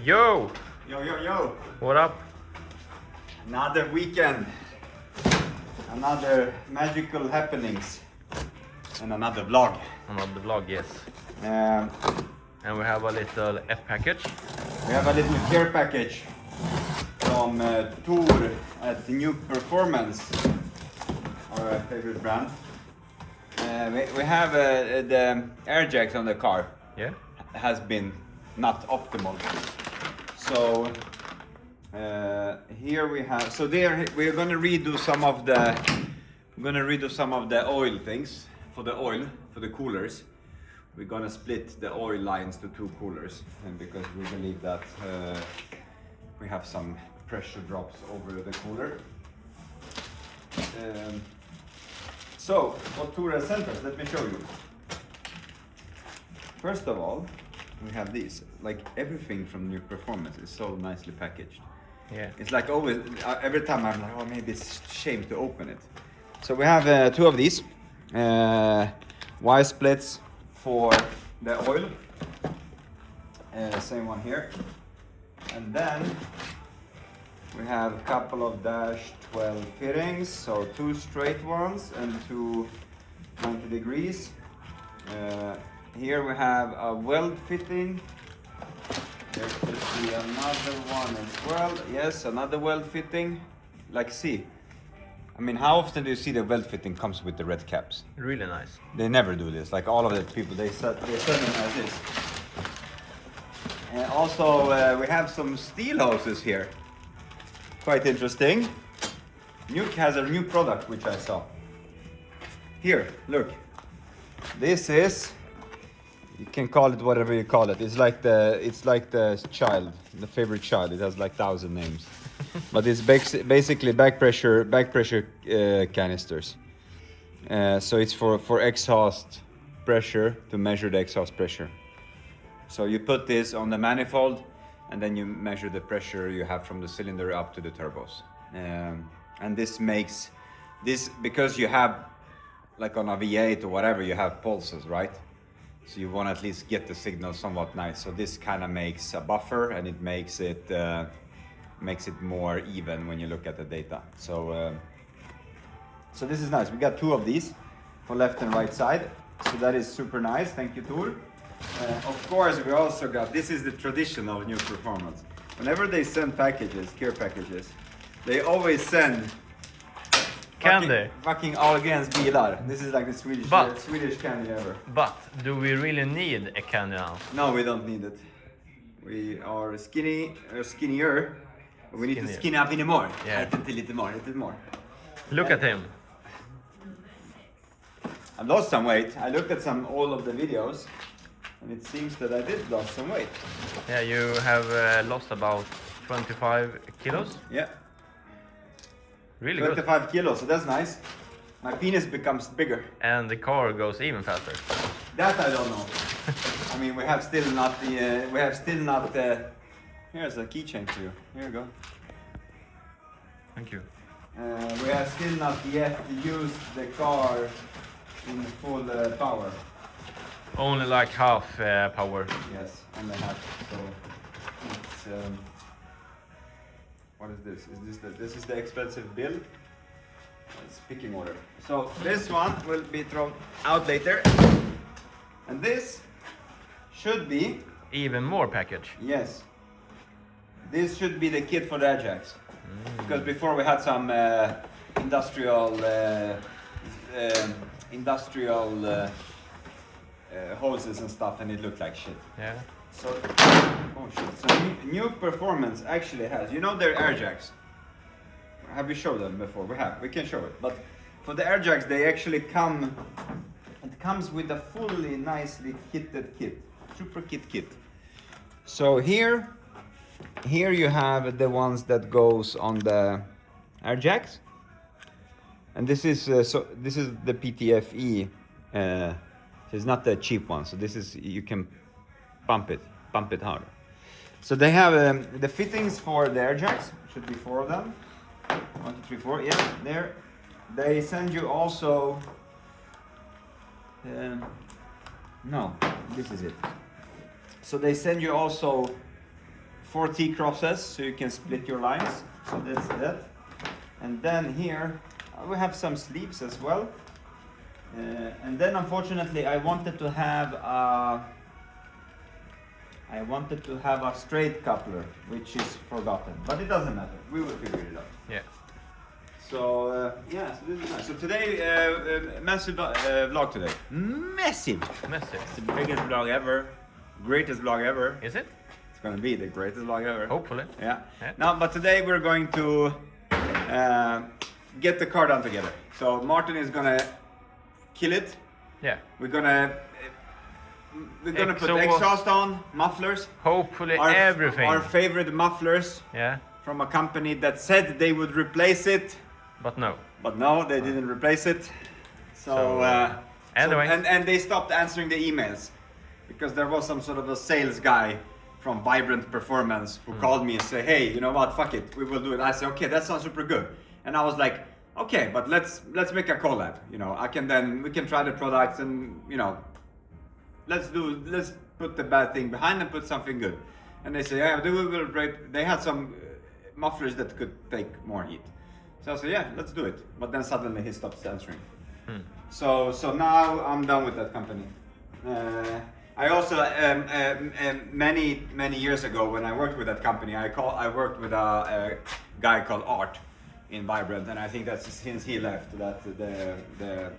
Yo! Yo, yo, yo! What up? Another weekend, another magical happenings, and another vlog. Another vlog, yes. Um, And we have a little F package. we have a little care package from Tour at New Performance, our favorite brand. We have the air jacks on the car. Yeah? Has been not optimal. So here we have. So there we're going to redo some of the oil things for the coolers. We're going to split the oil lines to two coolers, and because we believe that we have some pressure drops over the cooler. So what Tour has sent us, let me show you. First of all, we have these. Like everything from New Performance is so nicely packaged. Yeah. It's like always, every time I'm like, oh, maybe it's a shame to open it. So we have two of these Y splits for the oil. Same one here. And then we have a couple of dash 12 fittings, so two straight ones and two 90 degrees. Here we have a weld fitting. There should be another one as well. Yes, another weld fitting. Like, see, I mean, how often do you see the weld fitting comes with the red caps? Really nice. They never do this. Like all of the people, they sell them as this. And also, we have some steel hoses here. Quite interesting. Nuke has a new product which I saw. Here, look. This is. You can call it whatever you call it. It's like the child, the favorite child. It has like 1,000 names, but it's basically back pressure canisters. So it's for exhaust pressure, to measure the exhaust pressure. So you put this on the manifold, and then you measure the pressure you have from the cylinder up to the turbos. And this makes this, because you have, like on a V8 or whatever, you have pulses, right? So you want to at least get the signal somewhat nice. So this kind of makes a buffer, and it makes it more even when you look at the data. So so this is nice. We got two of these for left and right side. So that is super nice. Thank you, Tour. Of course, we also got, this is the tradition of New Performance. Whenever they send packages, care packages, they always send Candy. Fucking Ahlgrens bilar. This is like the Swedish candy ever. But do we really need a candy now? No, we don't need it. We are skinnier. But we need to skinny up any more. Yeah. A little more. Look at him. I've lost some weight. I looked at all of the videos, and it seems that I did lose some weight. Yeah, you have lost about 25 kilos. Yeah. Really 25 good. kilos, so that's nice. My penis becomes bigger. And the car goes even faster. That I don't know. I mean, we have still not. Here's a keychain for you. Here you go. Thank you. We have still not yet used the car in full power. Only like half power. Yes, only half. So it's. What is this? This is the expensive bill? It's picking order. So this one will be thrown out later. And this should be... Even more package. Yes. This should be the kit for the air jacks. Because before we had some industrial hoses and stuff, and it looked like shit. Yeah. So, oh shit. So New Performance actually has, you know, their air jacks. Have we showed them before? We have. We can show it. But for the air jacks, they actually come. It comes with a fully nicely kitted kit, super kit. So here you have the ones that goes on the air jacks, and this is this is the PTFE. It's not the cheap one. So this is, you can pump it harder. So they have the fittings for the air jacks. Should be 4 of them. 1, 2, 3, 4. Yeah, there. They send you also. No, this is it. So they send you also 4 T-crosses, so you can split your lines. So that's that. And then here we have some sleeves as well. And then unfortunately I wanted to have a straight coupler, which is forgotten, but it doesn't matter. We will figure it out. Yeah. So yeah, so this is nice. So today, massive vlog today. Massive. It's the biggest vlog ever, greatest vlog ever. Is it? It's gonna be the greatest vlog ever. Hopefully. Yeah. Yeah. Now, but today we're going to get the car done together. So Martin is gonna kill it. Yeah. We're gonna put exhaust on, mufflers. Hopefully everything. Our favorite mufflers. Yeah. From a company that said they would replace it. But no. But no, they didn't replace it. So, anyway. and they stopped answering the emails because there was some sort of a sales guy from Vibrant Performance who called me and said, hey, you know what, fuck it, we will do it. I said, okay, that sounds super good. And I was like, okay, but let's make a collab. You know, we can try the products and, you know, let's put the bad thing behind and put something good. And they say, yeah, they had some mufflers that could take more heat. So I said, yeah, let's do it. But then suddenly he stopped answering. So now I'm done with that company. I also many years ago when I worked with that company, I worked with a guy called Art in Vibrant, and I think that's since he left that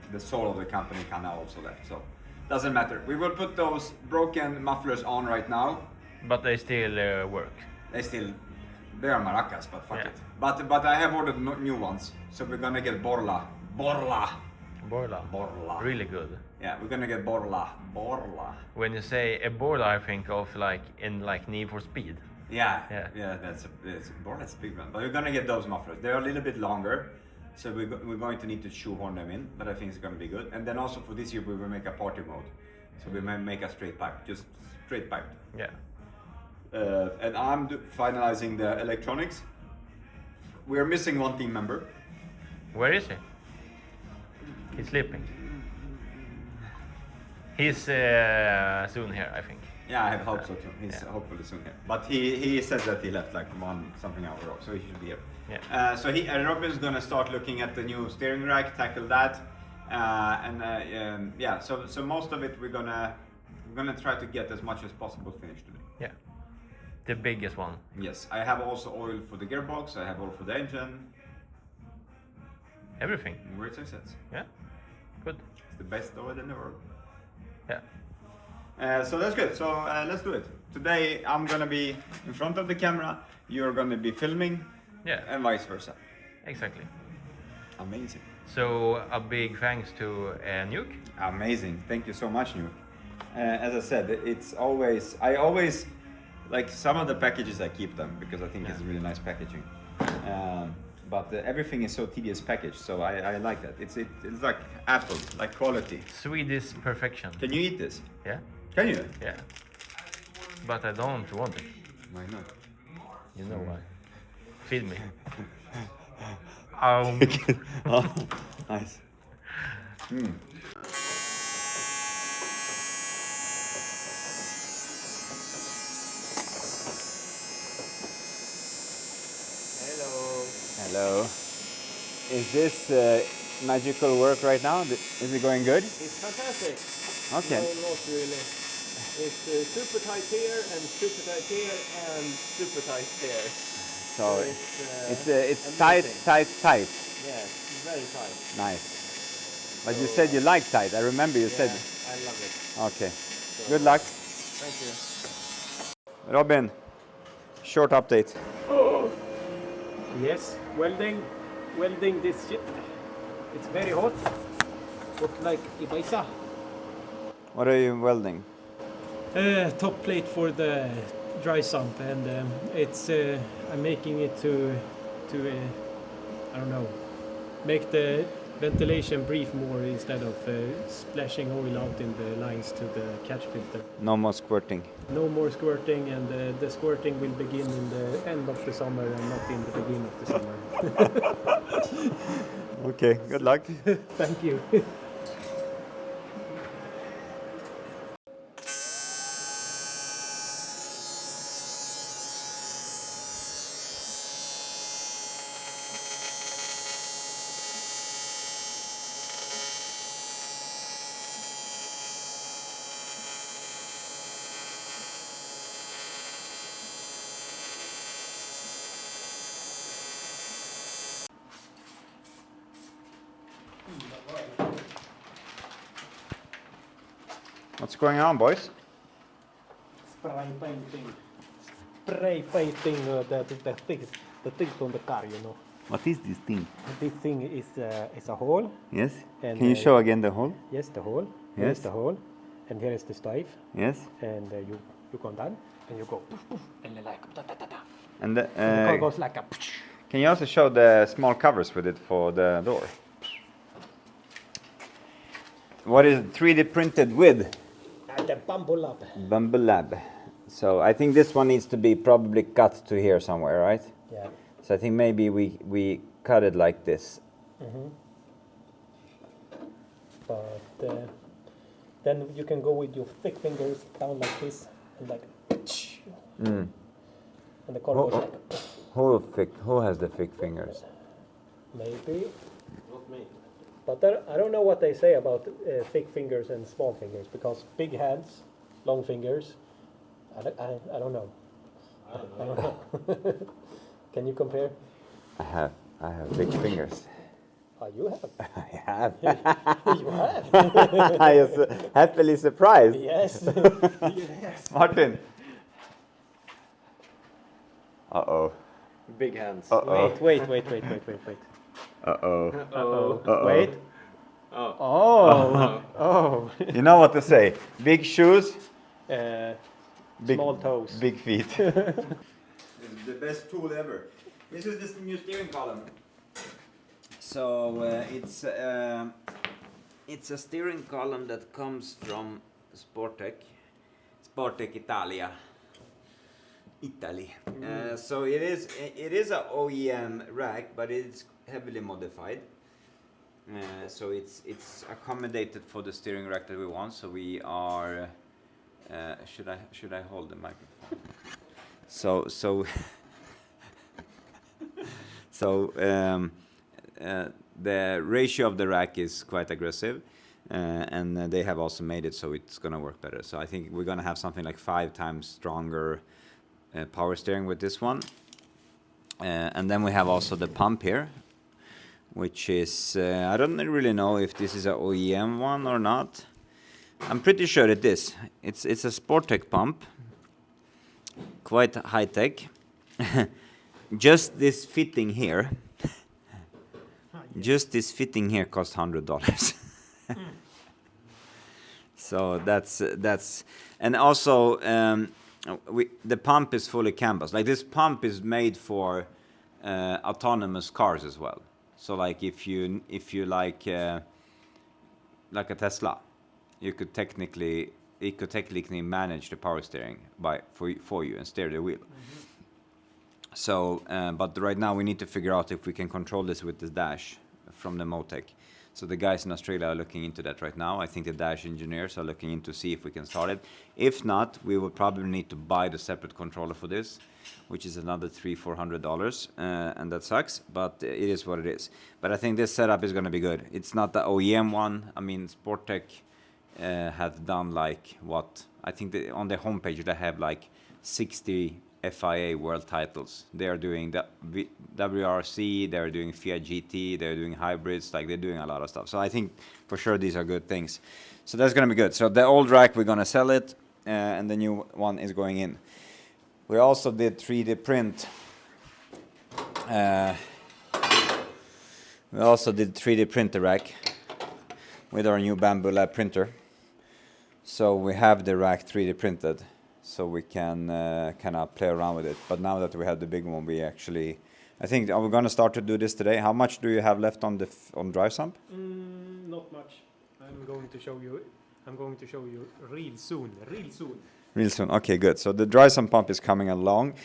the soul of the company kind of also left. So doesn't matter. We will put those broken mufflers on right now. But they still work. They are maracas, but fuck it. But I have ordered new ones, so we're gonna get Borla. Really good. Yeah, we're gonna get Borla. When you say Ebola, I think of like Need for Speed. Yeah. That's Borla's a big one. But we're gonna get those mufflers. They're a little bit longer, so we're going to need to shoehorn them in. But I think it's gonna be good. And then also for this year, we will make a party mode, so we might make a straight pipe, just straight pipe. Yeah. And I'm finalizing the electronics. We're missing one team member. Where is he? He's sleeping. He's soon here, I think. Yeah, I hope so too. He's hopefully soon here. But he says that he left like something hour ago, so he should be here. Yeah. So Robin's gonna start looking at the new steering rack, tackle that, yeah. So most of it we're gonna try to get as much as possible finished today. Yeah. The biggest one. Yes, I have also oil for the gearbox. I have oil for the engine. Everything. Great success. Yeah. Good. It's the best oil in the world. Yeah. So that's good. So let's do it. Today I'm gonna be in front of the camera. You're gonna be filming. Yeah. And vice versa. Exactly. Amazing. So a big thanks to Nuke. Amazing. Thank you so much, Nuke. As I said, I always like some of the packages I keep them because I think it's really nice packaging. But everything is so tedious packaged, so I like that. It's like Apple, like quality. Swedish perfection. Can you eat this? Yeah. Can you? Yeah. But I don't want it. Why not? You know why? Feed me. Oh, nice. Hello. Is this magical work right now? Is it going good? It's fantastic. Okay. No, not really. It's super tight here and super tight here and super tight there. So it's tight. Yeah, it's very tight. Nice. But you said you like tight. I remember you said. I love it. Okay. So, Good luck. Thank you. Robin, short update. Yes, welding this shit. It's very hot. Look like Ibiza. What are you welding? Top plate for the dry sump, and it's I'm making it to I don't know, make the ventilation breathe more instead of splashing oil out in the lines to the catch filter. No more squirting. No more squirting, and the squirting will begin in the end of the summer and not in the beginning of the summer. Okay, good luck. Thank you. What's going on, boys? Spray painting. Spray painting the things on the car, you know. What is this thing? This thing is a hole. Yes. And, Can you show again the hole? Yes, the hole. Here Yes. is the hole, and here is the stave. Yes. And you go down, and you go poof, poof, and then like da, da, da, da. And the, And the car goes like a. can you also show the small covers with it for the door? What is 3D printed with? The Bamboo Lab. Bumble Lab. So I think this one needs to be probably cut to here somewhere, right? Yeah. So I think maybe we cut it like this. But then you can go with your thick fingers down like this, and like. And the car goes like. Who has the thick fingers? Maybe. Not me. But I don't know what they say about thick fingers and small fingers, because big hands, long fingers, I don't know. I don't know. Can you compare? I have big fingers. Oh, you have. I have. You have. I was happily surprised. Yes. Yes. Martin. Uh-oh. Big hands. Uh-oh. Wait. Uh-oh. Uh-oh. Wait. Oh. Oh. You know what to say. Big shoes, big, Small toes. big feet. This is the best tool ever. This is this new steering column. So it's a steering column that comes from Sportec Italia. Italy. So it is a OEM rack, but it's heavily modified. So it's accommodated for the steering rack that we want. So we are. Should I hold the microphone? So the ratio of the rack is quite aggressive, and they have also made it so it's gonna work better. So I think we're gonna have something like 5 times stronger power steering with this one. And then we have also the pump here, which is, I don't really know if this is a OEM one or not. I'm pretty sure it is. It's a Sportec pump, quite high tech. Just this fitting here, cost $100. So that's, and also the pump is fully canvas. Like this pump is made for autonomous cars as well. So like if you like a Tesla, it could technically manage the power steering for you and steer the wheel. So, but right now we need to figure out if we can control this with the dash from the Motec. So the guys in Australia are looking into that right now. I think the dash engineers are looking into see if we can start it. If not, we will probably need to buy the separate controller for this, which is another $300-400, and that sucks, but it is what it is. But I think this setup is going to be good. It's not the OEM one. I mean, Sportec have done like what? I think on their homepage they have like 60 FIA world titles. They are doing the WRC, they're doing Fiat GT, they're doing hybrids, like they're doing a lot of stuff. So I think for sure these are good things. So that's going to be good. So the old rack, we're going to sell it, and the new one is going in. We also did 3D print. We also did 3D print the rack with our new Bamboo Lab printer. So we have the rack 3D printed, so we can kind of play around with it. But now that we have the big one, we actually, I think, are we going to start to do this today? How much do you have left on the on dry sump? Not much. I'm going to show you real soon. Real soon. Okay, good. So the dry sump pump is coming along,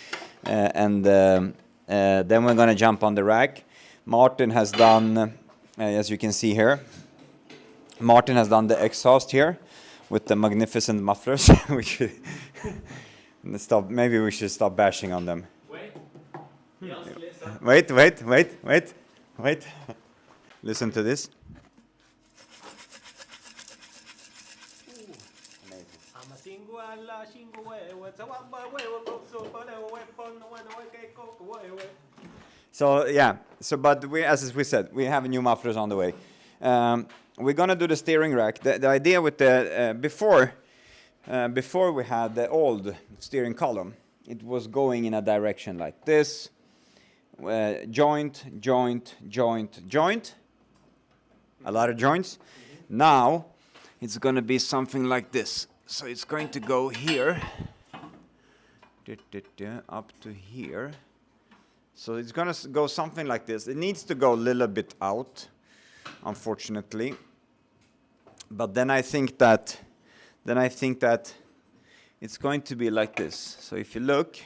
and then we're going to jump on the rack. Martin has done, as you can see here, Martin has done the exhaust here with the magnificent mufflers. Maybe we should stop bashing on them. Wait. Wait. Listen to this. So yeah, but we, as we said, we have new mufflers on the way. We're gonna do the steering rack. The idea with the before we had the old steering column, it was going in a direction like this, joint, joint, joint, joint, a lot of joints. Now it's gonna be something like this. So it's going to go here, up to here. So it's gonna go something like this. It needs to go a little bit out, unfortunately. But then I think that it's going to be like this. So if you look,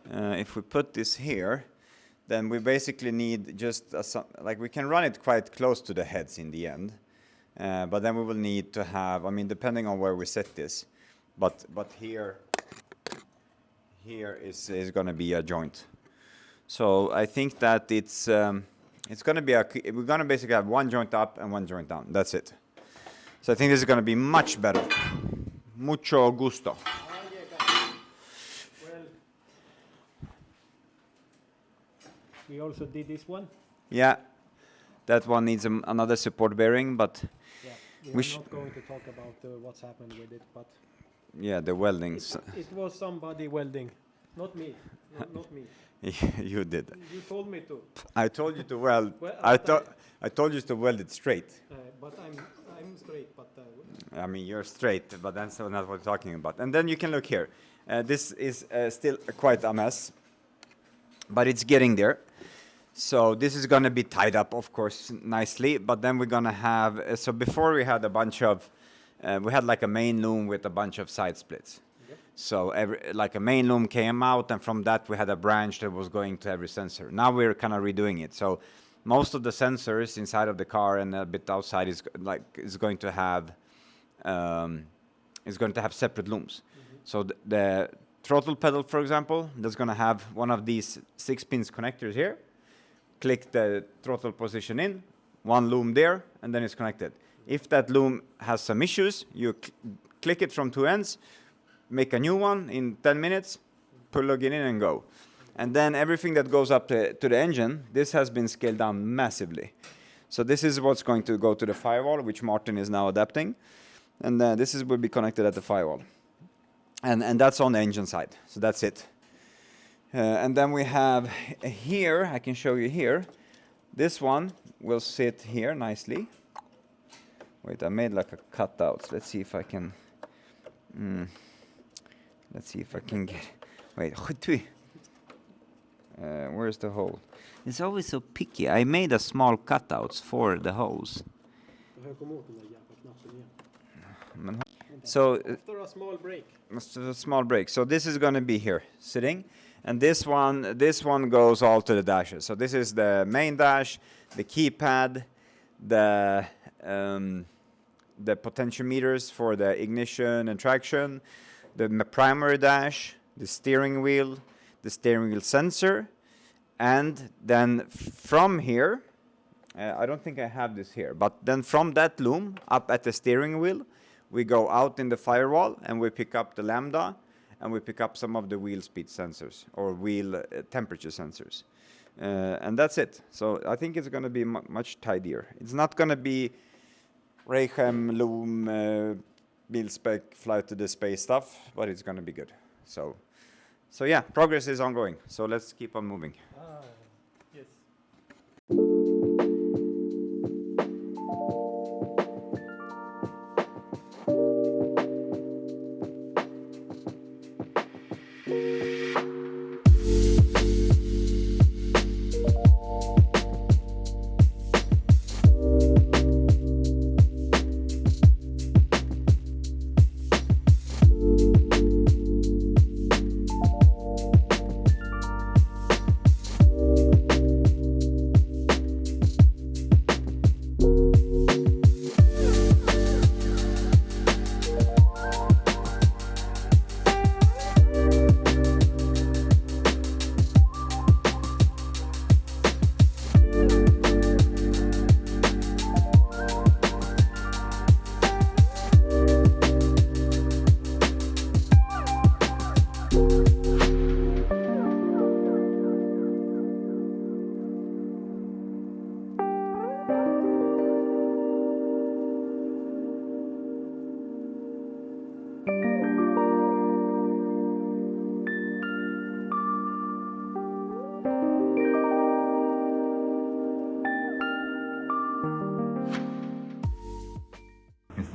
if we put this here, then we basically need just like we can run it quite close to the heads in the end. But then we will need to have, I mean, depending on where we set this, but here is going to be a joint. So I think that it's going to be we're going to basically have one joint up and one joint down. That's it. So I think this is going to be much better. Mucho gusto. Well, we also did this one. Yeah, that one needs another support bearing, but Yeah, we're not going to talk about what's happened with it, but yeah, the weldings. it was somebody welding, not me, not me. You did. You told me to. I told you to weld. Well, I told you to weld it straight. But I'm straight, but I mean, you're straight, but that's not what we're talking about. And then you can look here. This is still quite a mess, but it's getting there. So this is going to be tied up, of course, nicely. But then we're going to have, so before we had a bunch of, we had like a main loom with a bunch of side splits. Yep. So like a main loom came out, and from that we had a branch that was going to every sensor. Now we're kind of redoing it. So most of the sensors inside of the car and a bit outside is going to have separate looms. Mm-hmm. So the throttle pedal, for example, that's going to have one of these 6-pins connectors here. Click the throttle position in, one loom there, and then it's connected. If that loom has some issues, you click it from two ends, make a new one in 10 minutes, plug it in and go. And then everything that goes up to the engine, this has been scaled down massively. So this is what's going to go to the firewall, which Martin is now adapting. And this will be connected at the firewall. And that's on the engine side. So that's it. And then we have here, I can show you here. This one will sit here nicely. Wait, I made like a cutout. Let's see if I can. Let's see if I can get. Wait, where's the hole? It's always so picky. I made a small cutouts for the holes. So after a small break. A small break. So this is going to be here, sitting. And this one goes all to the dashes. So this is the main dash, the keypad, the potentiometers for the ignition and traction, the primary dash, the steering wheel sensor, and then from here, I don't think I have this here, but then from that loom up at the steering wheel, we go out in the firewall and we pick up the lambda, and we pick up some of the wheel speed sensors or wheel temperature sensors. And that's it. So I think it's going to be much tidier. It's not going to be Raychem, loom, build spec, fly to the space stuff, but it's going to be good. So yeah, progress is ongoing. So let's keep on moving. Yes.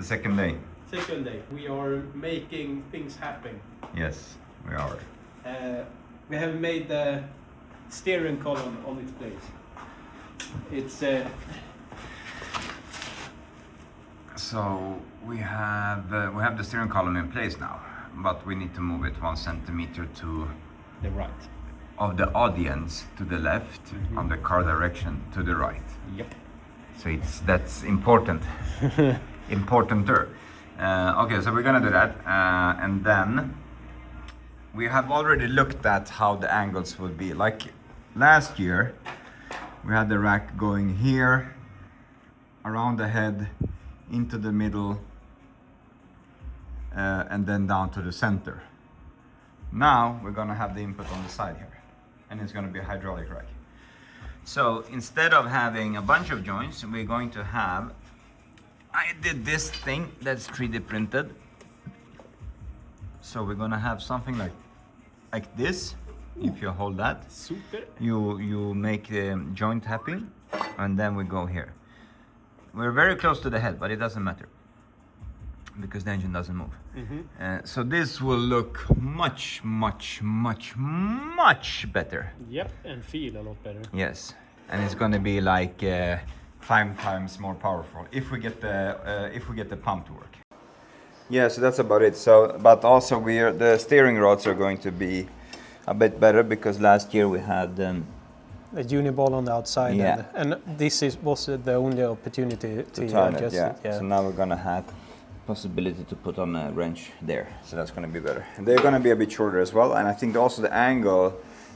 second day. Second day. We are making things happen. Yes, we are. We have made the steering column on its place. It's So we have the steering column in place now, but we need to move it 1 centimeter to the right. of the audience to the left, on the car direction to the right. Yep. So that's important, importanter. Okay, so we're gonna do that, and then we have already looked at how the angles would be. Like last year, we had the rack going here, around the head, into the middle, and then down to the center. Now we're gonna have the input on the side here, and it's gonna be a hydraulic rack. So instead of having a bunch of joints, we're going to have, I did this thing that's 3D printed. So we're gonna have something like this. If you hold that, Super. you make the joint happy, and then we go here. We're very close to the head, but it doesn't matter because the engine doesn't move. So this will look much better. Yep, and feel a lot better. Yes, and it's going to be like 5 times more powerful if we get the pump to work. Yeah, so that's about it. So, but also the steering rods are going to be a bit better because last year we had a uniball on the outside, Yeah. and this was the only opportunity to turn it. adjust Yeah. it. Yeah. So now we're gonna have possibility to put on a wrench there. So that's gonna be better. And they're gonna be a bit shorter as well. And I think also the angle,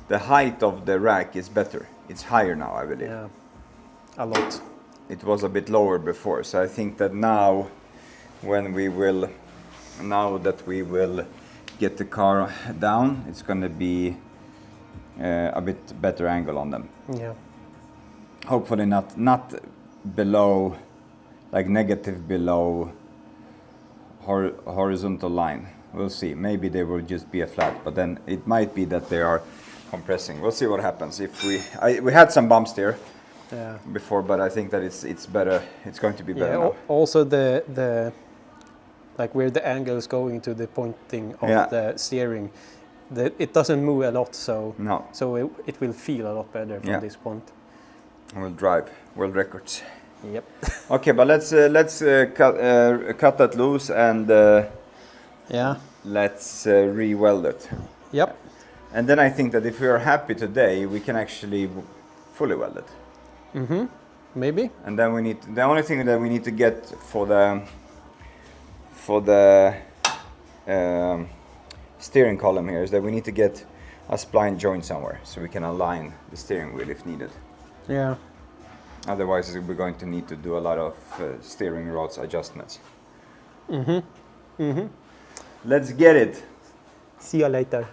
the height of the rack is better. It's higher now, I believe. Yeah, a lot. It was a bit lower before. So I think that now, now that we will get the car down, it's gonna be a bit better angle on them. Yeah. Hopefully not below, like negative below horizontal line. We'll see. Maybe they will just be a flat, but then it might be that they are compressing. We'll see what happens. If we had some bumps there before, but I think that it's better. It's going to be better now. Also the like where the angle is going to the pointing of the steering, it doesn't move a lot, so No. so it will feel a lot better from this point. We'll drive world records. Yep. Okay, but let's cut that loose and let's re-weld it. Yep. And then I think that if we are happy today, we can actually fully weld it. Maybe. And then the only thing that we need to get for the steering column here is that we need to get a spline joint somewhere so we can align the steering wheel if needed. Yeah. Otherwise, we're going to need to do a lot of steering rods adjustments. Let's get it. See you later.